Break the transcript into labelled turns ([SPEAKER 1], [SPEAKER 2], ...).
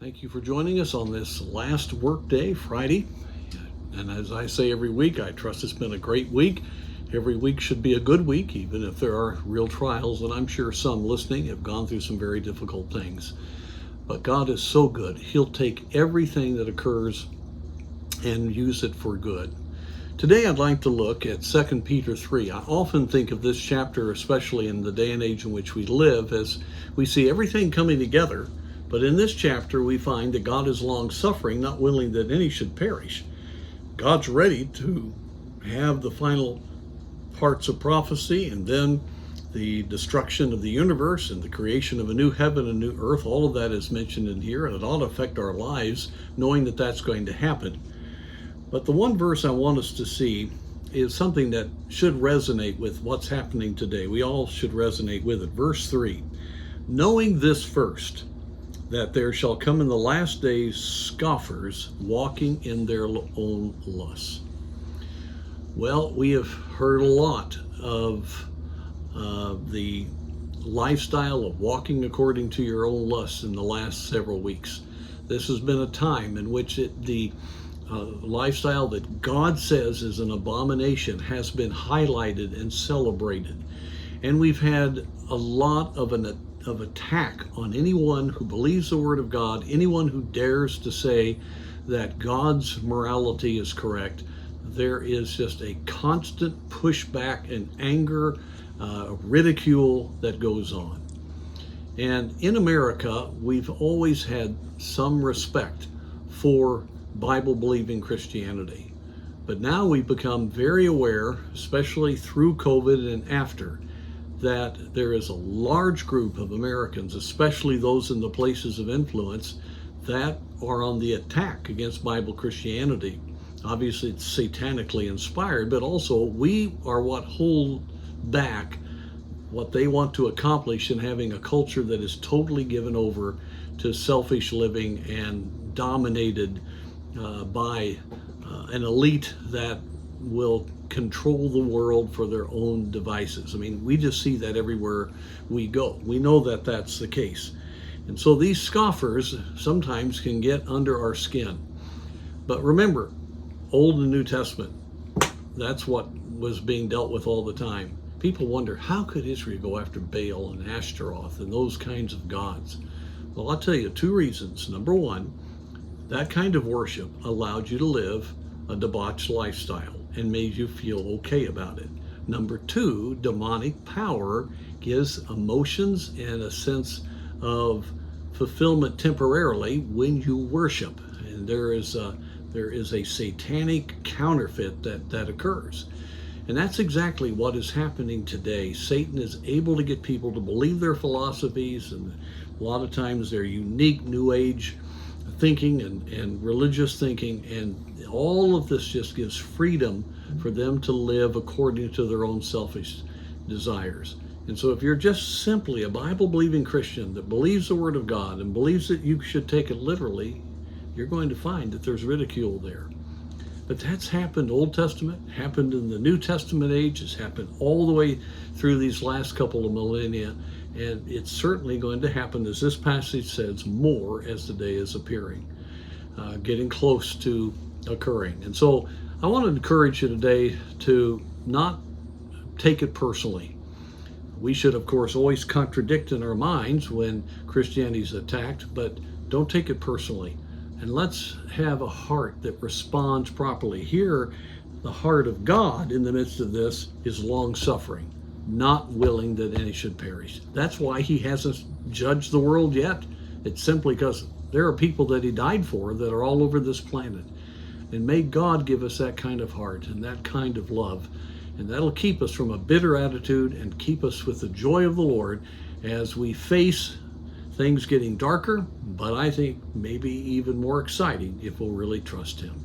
[SPEAKER 1] Thank you for joining us on this last work day, Friday. And as I say every week, I trust it's been a great week. Every week should be a good week, even if there are real trials. And I'm sure some listening have gone through some very difficult things. But God is so good. He'll take everything that occurs and use it for good. Today I'd like to look at 2 Peter 3. I often think of this chapter, especially in the day and age in which we live, as we see everything coming together. But in this chapter we find that God is long-suffering, not willing that any should perish. God's ready to have the final parts of prophecy and then the destruction of the universe and the creation of a new heaven and new earth. All of that is mentioned in here, and it ought to affect our lives knowing that that's going to happen. But the one verse I want us to see is something that should resonate with what's happening today. We all should resonate with it. Verse 3, knowing this first, that there shall come in the last days scoffers walking in their own lusts. Well, we have heard a lot of the lifestyle of walking according to your own lusts in the last several weeks. This has been a time in which the lifestyle that God says is an abomination has been highlighted and celebrated. And we've had a lot of attack on anyone who believes the Word of God, anyone who dares to say that God's morality is correct. There is just a constant pushback and anger, ridicule that goes on. And in America, we've always had some respect for Bible-believing Christianity. But now we've become very aware, especially through COVID and after, that there is a large group of Americans, especially those in the places of influence, that are on the attack against Bible Christianity. Obviously, it's satanically inspired, but also we are what hold back what they want to accomplish in having a culture that is totally given over to selfish living and dominated by an elite that will control the world for their own devices. I mean, we just see that everywhere we go. We know that that's the case. And so these scoffers sometimes can get under our skin. But remember, Old and New Testament, that's what was being dealt with all the time. People wonder, how could Israel go after Baal and Ashtaroth and those kinds of gods? Well, I'll tell you two reasons. Number one, that kind of worship allowed you to live a debauched lifestyle and made you feel okay about it. Number two, demonic power gives emotions and a sense of fulfillment temporarily when you worship. And there is a satanic counterfeit that occurs. And that's exactly what is happening today. Satan is able to get people to believe their philosophies, and a lot of times their unique New Age thinking and religious thinking, and all of this just gives freedom for them to live according to their own selfish desires. And so if you're just simply a Bible-believing Christian that believes the Word of God and believes that you should take it literally, you're going to find that there's ridicule there. But that's happened Old Testament, happened in the New Testament age, it's happened all the way through these last couple of millennia, and it's certainly going to happen, as this passage says, more as the day is appearing, getting close to occurring. And so I want to encourage you today to not take it personally. We should, of course, always contradict in our minds when Christianity is attacked, but don't take it personally. And let's have a heart that responds properly. Here, the heart of God in the midst of this is long-suffering, not willing that any should perish. That's why he hasn't judged the world yet. It's simply because there are people that he died for that are all over this planet. And may God give us that kind of heart and that kind of love. And that'll keep us from a bitter attitude and keep us with the joy of the Lord as we face things getting darker, but I think maybe even more exciting if we'll really trust him.